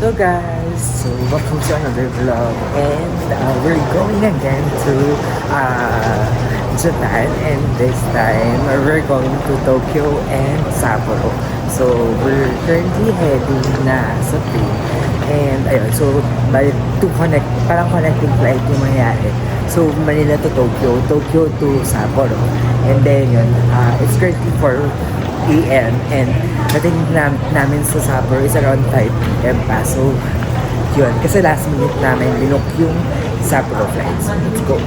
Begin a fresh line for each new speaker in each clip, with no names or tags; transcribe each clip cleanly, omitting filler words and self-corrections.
Hello guys! So welcome to another vlog and we're going again to Japan, and this time we're going to Tokyo and Sapporo. So we're currently heading na sa plane, and ayun, so by parang connecting flight yung mangyayari. So Manila to Tokyo, Tokyo to Sapporo, and then yun, it's currently 4 p.m. and dating namin sa Sapporo is around 5 p.m. pa. So, yun. Kasi last minute namin binook yung Sapporo flights. Let's go.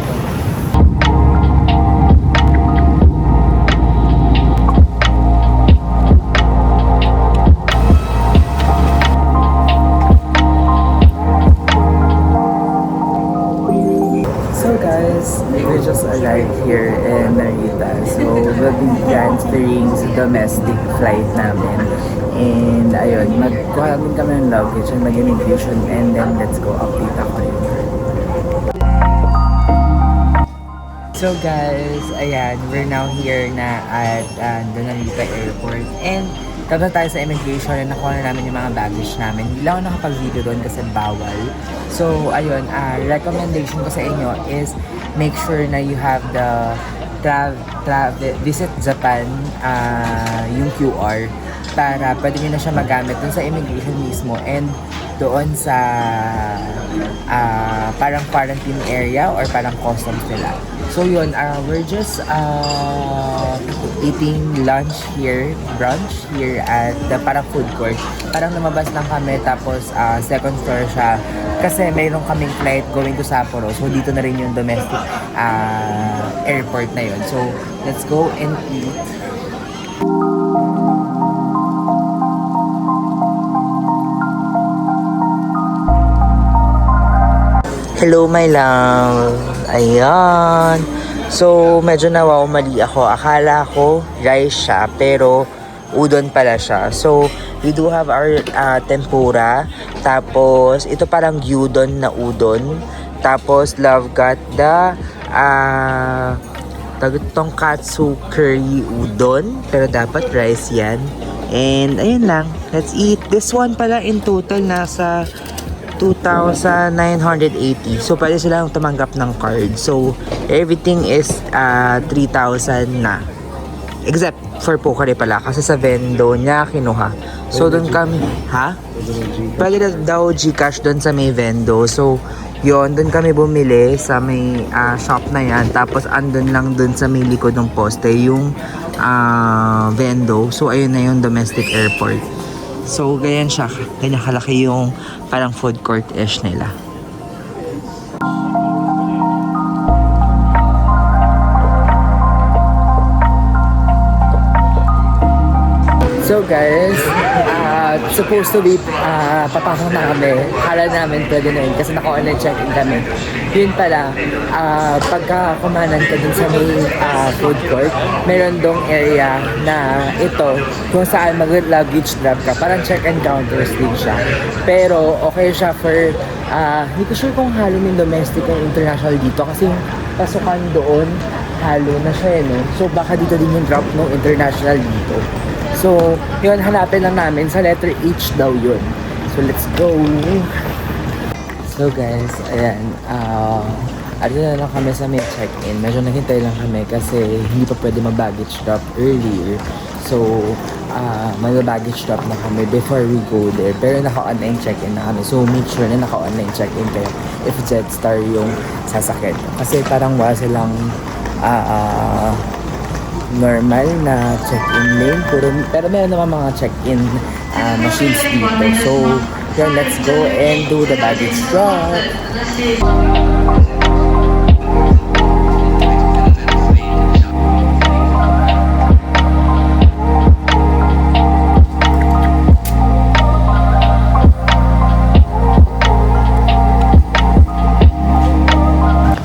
So guys, we just arrived here in Narita. So we'll be transferring sa domestic flight namin. And ayun, magkuha din kami ng luggage and mag-immigration, and then let's go update ako rin. So guys, ayan, we're now here na at Narita Airport. And tapos tayo sa immigration and nakuha na namin yung mga baggage namin. Hindi lang ako nakapag-video doon kasi bawal. So, ayun, recommendation ko sa inyo is make sure na you have the Visit Japan yung QR para pwede nyo na siya magamit doon sa immigration mismo and doon sa parang quarantine area or parang customs nila. So yun, we're just eating brunch here at the parang food court. Parang lumabas lang kami tapos second floor siya kasi mayroon kaming flight going to Sapporo. So dito na rin yung domestic airport na yun. So let's go and eat. Hello my love! Ayan! So, medyo nawawamali ako. Akala ko rice siya, pero udon pala siya. So, we do have our tempura. Tapos, ito parang gyudon na udon. Tapos, love got the tonkatsu curry udon. Pero dapat rice yan. And, ayun lang. Let's eat. This one pala in total nasa 2,980. So, pwede silang tumanggap ng card. So, everything is 3,000 na. Except for Pocari pala. Kasi sa vendo niya kinuha. So, doon kami... Ha? Pwede na daw Gcash doon sa may vendo. So, yon doon kami bumili sa may shop na yan. Tapos, andun lang doon sa may likod ng poste yung vendo. So, ayun na yung domestic airport. So, ganyan siya. Ganyan kalaki yung parang food court-ish nila. So guys, supposed to be papasok na kami. Kala namin pwede na yun kasi naka-online check-in kami. Yun pala, pagka kumanan ka dun sa may food court, meron dong area na ito kung saan mag-luggage drop ka. Parang check-in counters din siya. Pero okay siya for, hindi ko sure kung halo ng domestic o international dito kasi yung pasukan doon, halo na siya no? So baka dito din yung drop ng international dito. So, yun, hanapin lang namin. Sa letter H daw yun. So, let's go! So, guys, ayan. Ano na lang kami sa may check-in. Medyo naghintay lang kami kasi hindi pa pwede mag-baggage drop earlier. So, mag-baggage drop na kami before we go there. Pero naka-online check-in na kami. So, make sure na naka-online check-in kayo if Jetstar yung sasakyan. Kasi parang wala silang normal na check-in lane. Pero meron naman mga check-in machines dito. So, yun, let's go and do the baggage drop.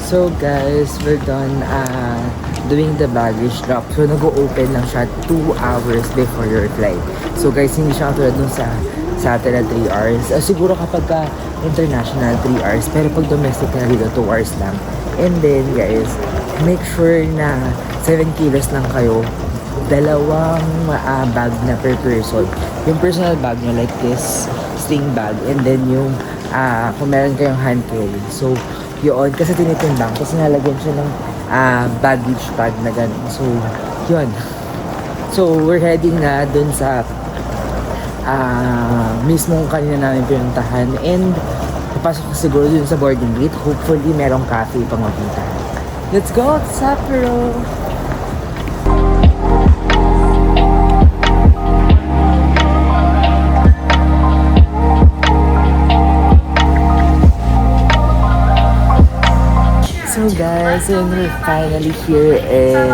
So guys, we're done doing the baggage drop. So nag-o-open lang siya 2 hours before your flight. So guys, hindi siya katulad dun sa atin na 3 hours. Siguro kapag international 3 hours, pero pag domestic na dito 2 hours lang. And then guys, make sure na 7 kilos lang kayo. Dalawang bag na per person. Yung personal bag nyo like this sling bag, and then yung kung meron kayong hand carry. So, yun, kasi tinitimbang, tapos nalagyan siya ng baggage tag na gano'n. So, yun. So, we're heading na dun sa mismong kanina namin pinuntahan, and papasok ko siguro dun sa boarding gate. Hopefully, merong cafe pang makita. Let's go, Sapporo! So guys, yun, we're finally here in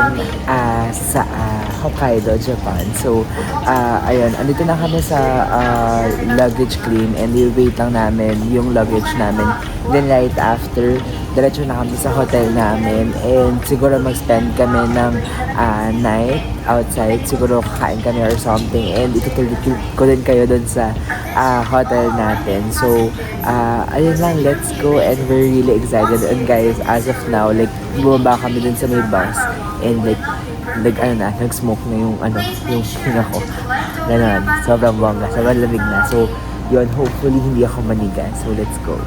sa Hokkaido, Japan. So, ayun, andito na kami sa luggage claim, and i-wait lang namin yung luggage namin. Then right after, diretso na kami sa hotel namin, and siguro mag-spend kami ng night outside. Siguro kakain kami or something, and itutuloy ko din kayo dun sa hotel natin. So, ayun lang, let's go, and we're really excited. And guys, as of now, like, bumaba kami dun sa may bus, and nag-smoke na yung hinga ko. Ganon, sobrang bongga, sobrang lamig na. So, yun, hopefully hindi ako maniga. So, let's go.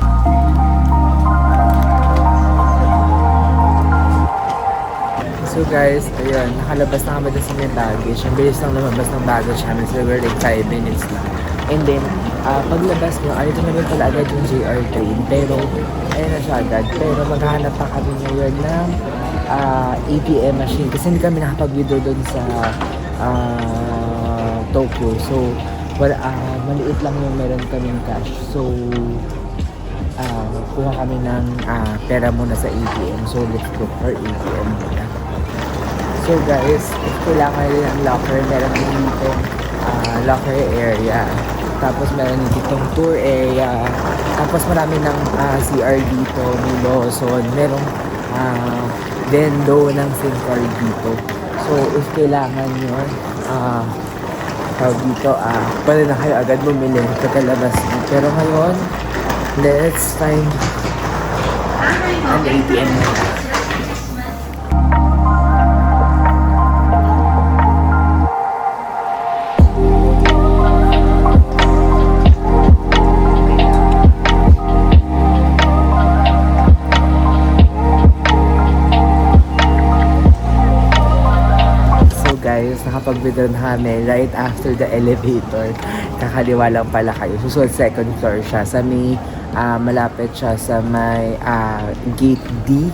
So guys, ayun, nakalabas na kami dun sa may baggage. Ang bilis lang lumabas ng baggage namin. So, we're like 5 minutes lang. And then, paglabas nyo, ito na rin pala agad yung JR train. Pero, ayun na siya agad. Pero maghahanap pa kami ngayon ng ATM machine. Kasi hindi kami nakapag-withdraw doon sa Tokyo. So, maliit lang yung meron kaming cash. So, kuha kami ng pera muna sa ATM. So, let's look for ATM muna. So guys, if kailangan rin ang locker, meron din dito locker area. Tapos meron din ditong tour area. Tapos marami ng CR dito, may Lawson, merong vendo ng SIM card dito. So if kailangan nyo, tawag dito, pwede na kayo agad bumili pagkalabas nyo. Pero ngayon, let's find an ATM nila. Guys, nakapag-withdraw na kami right after the elevator. Kakaliwa lang pala kayo. Susunod second floor siya. Sa may, malapit siya sa may gate D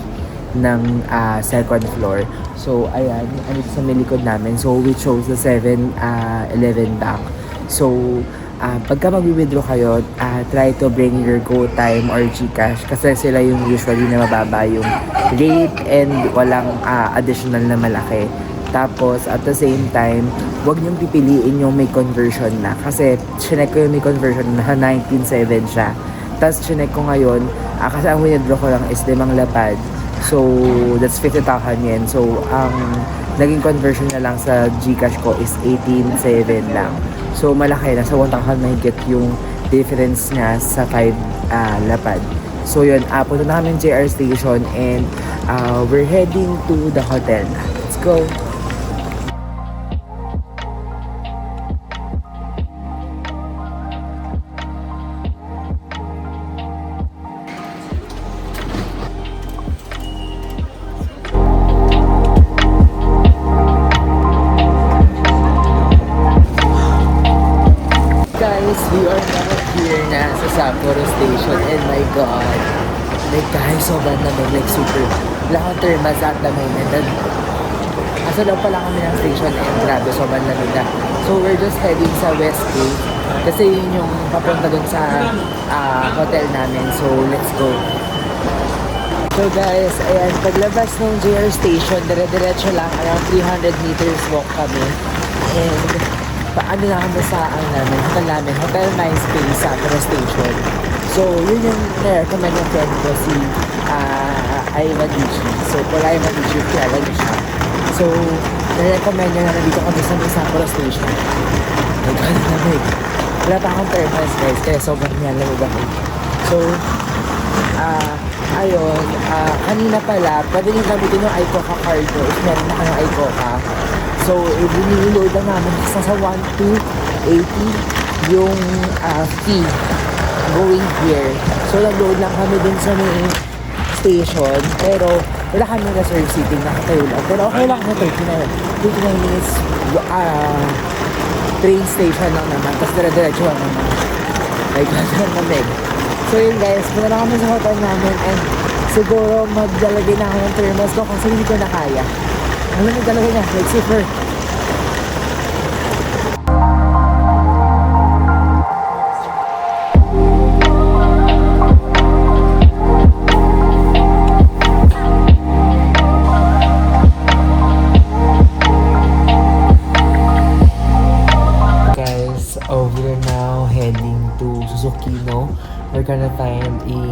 ng second floor. So, ayan, ano sa may likod namin. So, we chose the 7-Eleven back. So, pagka mag-withdraw kayo, try to bring your GoTime or GCash kasi sila yung usually na mababa yung rate and walang additional na malaki. Tapos, at the same time, huwag niyong pipiliin yung may conversion na. Kasi, chinek ko yung may conversion na 19.7 siya. Tapos, chinek ko ngayon, kasi ang withdraw ko lang is 5 lapad. So, that's 50,000 yen. So, ang naging conversion na lang sa GCash ko is 18.7 lang. So, malaki na. Sa 1,000 may get yung difference niya sa 5 lapad. So, yun. Punta na kami JR station, and we're heading to the hotel na. Let's go! We are now here na sa Sapporo Station, and my God, like guys, sobrang naman, like super, lahat termas at the moment. Asa lang pala kami ng station, and grabe, sobrang lamig na. So we're just heading sa West Gate, kasi yun yung papunta dun sa hotel namin. So let's go. So guys, ayan, paglabas ng JR Station, dire-diretso lang, around 300 meters walk kami. And paano na kami sa hotel namin, Hotel MySpace sa Sapporo Station. So, yun yung recommend ng friend ko, si Ivan Dichi. So, for Ivan Dichi, kilala niyo siya. So, recommend niya na nandito kami sa Sapporo Station. Nagkalamig. Wala pa akong thermos guys, kaya sobrang niyalamig ako. So, ayun, kanina pala, pwede nyo gamitin yung iCoca card ko if meron na kayong iCoca. So, i-reload lang namin. Nasa 1,280. yung fee going here. So nag-load lang kami dun sa may station, pero wala kami reserve seating, nakatayo lang. Pero okay lang ako, 39 minutes train station lang naman, tapos dire-diretso lang naman. Like, lang namin. So yun guys, punta na kami sa hotel namin and siguro maglalagay na ako ng thermos ko kasi hindi ko na kaya. Alam mo talaga niya, like super. Guys, we're now heading to Susukino. We're gonna find a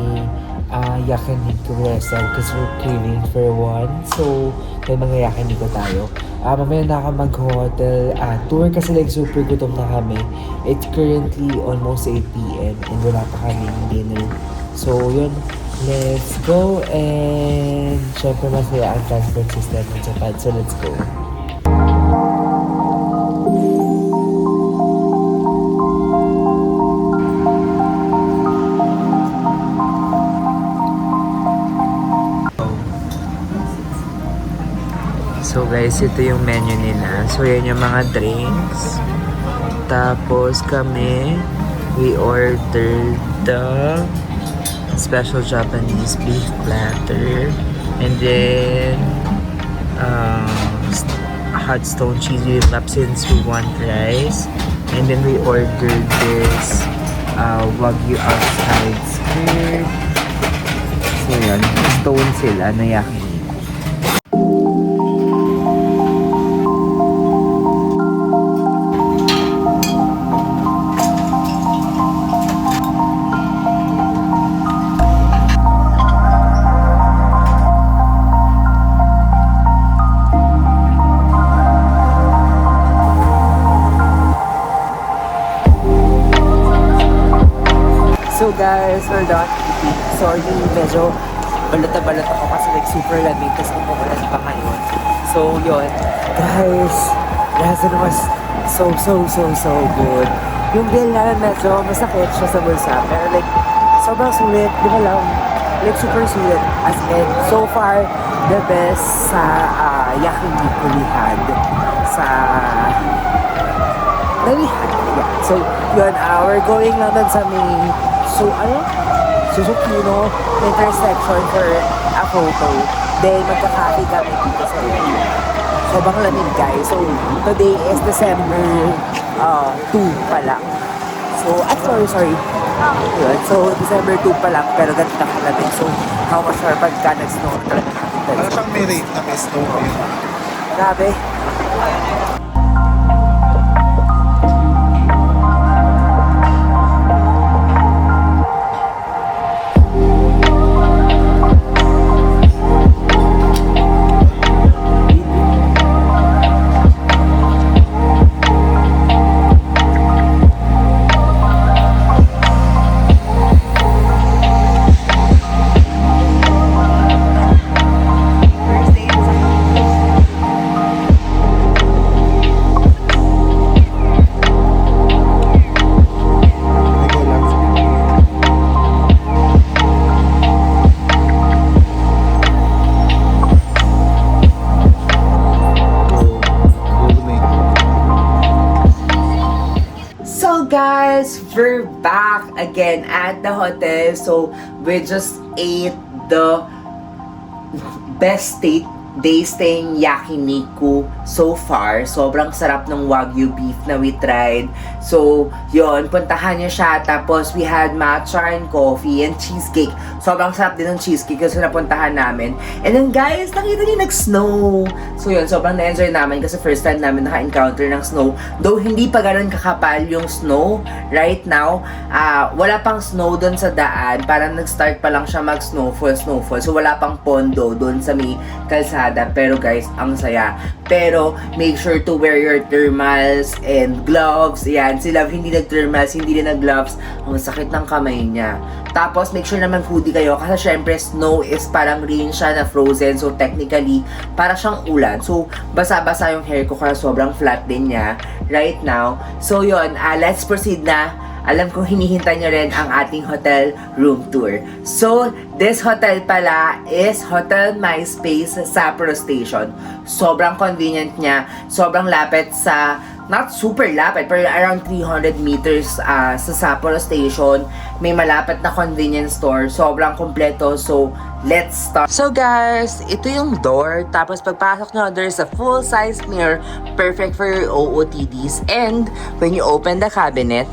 yakiniku restaurant because we're craving for one. So, may mga yakiniku tayo. Mamaya na ako mag-hotel tour kasi like super gutom na kami. It's currently almost 8 p.m. and wala pa kaming dinner. So, yun. Let's go and syempre masaya ang transport system ng Japan. So, let's go. So guys, ito yung menu nila. So yan yung mga drinks. Tapos kami, we ordered the special Japanese beef platter. And then, hot stone cheese with lapsin suwan rice. And then we ordered this Wagyu outside skirt. So yan, stone sila na yakiniku. So guys, we're done. Sorry, medyo balot ako kasi like super lamig kasi umuulan pa ngayon. So yun, guys, Razan was so good. Yung bill namin medyo masakit siya sa bulsa, pero like sobrang sulit, di ba lang? Like super sulit. As in, so far, the best sa yakiniku we had sa yeah. So yun, we're going lang dun sa may Susukino intersection for a photo. Then, magkakapi kami dito sa Rio. Sobrang lamig guys. So, today is December 2 pa lang. So, sorry. Yun. So, December 2 pa lang, pero ganito na kalamig. So, how much more pagka nag-snow talaga.
Ano siyang may rate na may snow yun?
Grabe. Guys, we're back again at the hotel. So we just ate the best day staying yakiniku so far. Sobrang sarap ng Wagyu beef na we tried. So yun, puntahan niyo siya. Tapos we had matcha and coffee and cheesecake. Sobrang sarap din ng cheesecake kasi napuntahan namin. And then guys, nakita niyo nag-snow. So yun, sobrang na-enjoy namin kasi first time namin naka-encounter ng snow. Though hindi pa ganun kakapal yung snow right now. Wala pang snow doon sa daan. Parang nag-start pa lang siya mag-snowfall. So wala pang pondo doon sa may kalsada. kalsada. Pero guys, ang saya. Pero make sure to wear your thermals and gloves. Yan, si Love hindi nag-thermals, hindi din nag-gloves. Ang sakit ng kamay niya. Tapos make sure naman hoodie kayo kasi syempre snow is parang rain siya na frozen. So technically, para siyang ulan. So basa-basa yung hair ko kaya sobrang flat din niya right now. So yun, let's proceed na. Alam ko hinihintay nyo rin ang ating hotel room tour. So, this hotel pala is Hotel My Space Sapporo Station. Sobrang convenient niya. Sobrang lapit sa, not super lapit, pero around 300 meters sa Sapporo Station. May malapit na convenience store. Sobrang kompleto. So, let's start. So guys, ito yung door. Tapos pagpasok nyo, there's a full-size mirror. Perfect for your OOTDs. And, when you open the cabinet,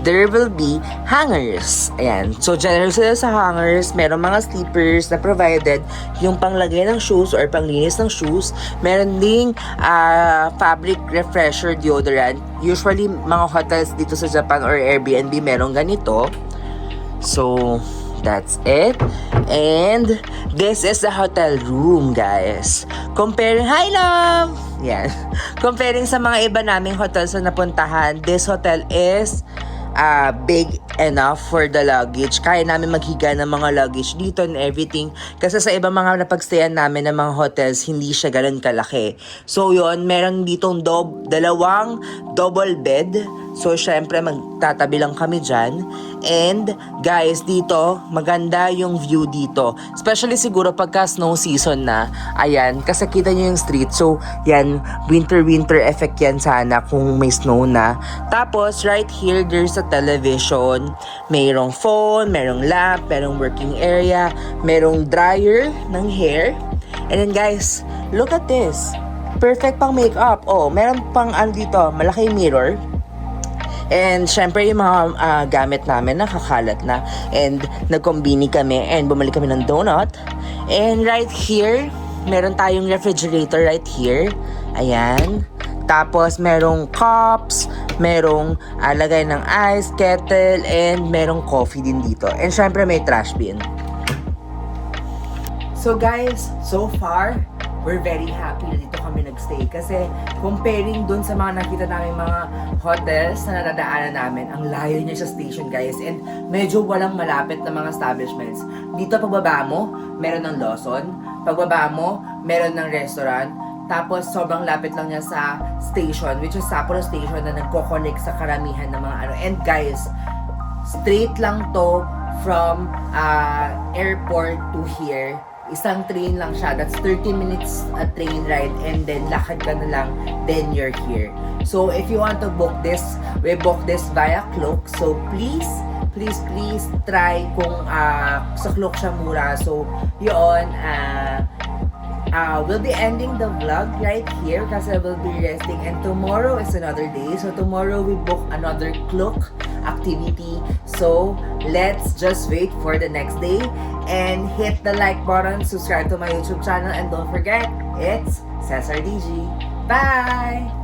there will be hangers. Ayan. So, generous sila sa hangers. Meron mga sleepers na provided yung panglagay ng shoes or panglinis ng shoes. Meron ding fabric refresher deodorant. Usually, mga hotels dito sa Japan or Airbnb meron ganito. So, that's it. And, this is the hotel room, guys. Comparing, hi love! Yan. Comparing sa mga iba naming hotels na napuntahan, this hotel is big enough for the luggage. Kaya namin maghiga ng mga luggage dito and everything. Kasi sa iba mga napagstayan namin ng mga hotels, hindi siya ganun kalaki. So yun, meron ditong dalawang double bed. So syempre magtatabi lang kami dyan. And guys, dito maganda yung view dito. Especially siguro pagka snow season na. Ayan, kasi kita nyo yung street. So yan, winter effect yan sana kung may snow na. Tapos right here, there's a television. Mayroong phone, mayroong lamp, mayroong working area, mayroong dryer ng hair. And then guys, look at this. Perfect pang makeup. Oh, meron pang dito, malaki mirror. And syempre yung mga gamit namin nakakalat na. And nagkombini kami and bumalik kami ng donut. And right here, meron tayong refrigerator right here. Ayan. Tapos merong cups, merong lagay ng ice, kettle, and merong coffee din dito. And syempre may trash bin. So guys, so far, we're very happy na dito kami nagstay. Kasi comparing dun sa mga nakita namin mga hotels na nadadaanan namin, ang layo niya sa station guys. And medyo walang malapit na mga establishments. Dito pagbaba mo, meron ng Lawson. Pagbaba mo, meron ng restaurant. Tapos sobrang lapit lang niya sa station, which is Sapporo Station na nagko-connect sa karamihan ng mga ano. And guys, straight lang to from airport to here. Isang train lang siya. That's 30 minutes a train ride and then lakad ka na lang, then you're here. So if you want to book this, we book this via Klook. So please try kung sa Klook siya mura. So yun, we'll be ending the vlog right here kasi we'll be resting and tomorrow is another day. So tomorrow we book another Klook activity. So let's just wait for the next day and hit the like button, subscribe to my YouTube channel, and don't forget, it's Cesar DG. Bye!